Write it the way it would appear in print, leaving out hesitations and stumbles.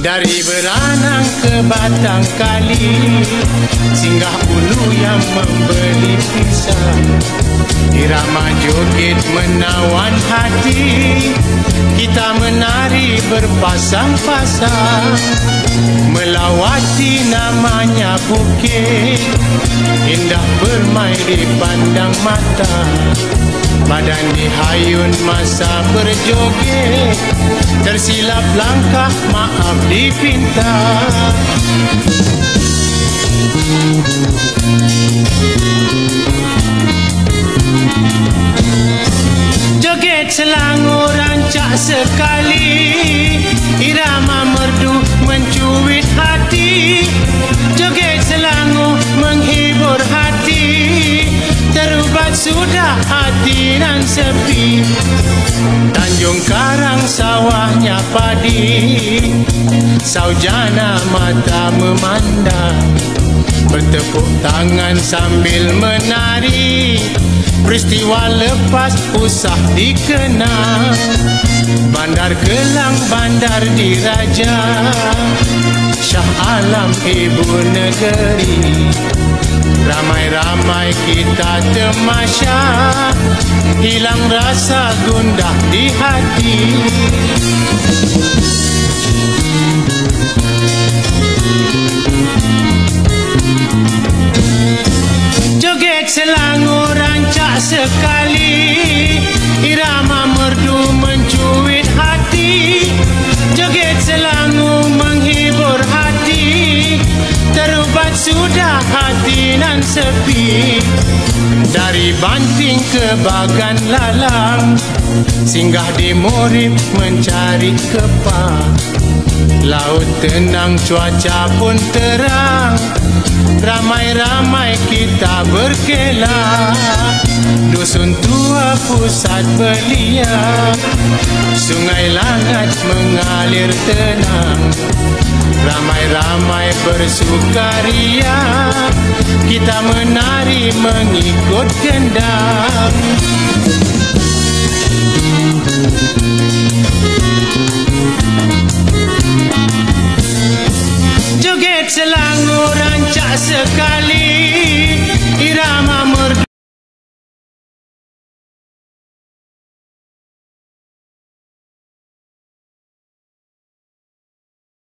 Dari Beranang ke Batang Kali, singgah ulu yang memberi pisang. Irama joget menawan hati, kita menari berpasang-pasang. Melawati namanya bukit, indah bermain dipandang mata. Badan dihayun masa berjoget, tersilap langkah maaf dipinta. Joget Selangor rancak sekali, irama merdu mencuit hati. Joget Selangor menghibur hati, terubat sudah hati nan sepi. Tanjung Karang sawahnya padi, saujana mata memandang. Bertepuk tangan sambil menari, peristiwa lepas usah dikenang. Bandar Kelang, bandar diraja, Shah Alam ibu negeri. Ramai-ramai kita temasya, hilang rasa gundah di hati. Joget Selangor rancak sekali, irama merdu mencuit hati. Joget Selangor menghibur hati, terubat sudah hati nan sepi. Dari Banting ke Bagan Lalang, singgah di Morib mencari kepang. Laut tenang, cuaca pun terang, ramai-ramai kita berkelah. Dusun tua pusat belia, Sungai Langat mengalir tenang. Ramai-ramai bersukaria, kita menari mengikut kendang. Joget Selangor rancak sekali,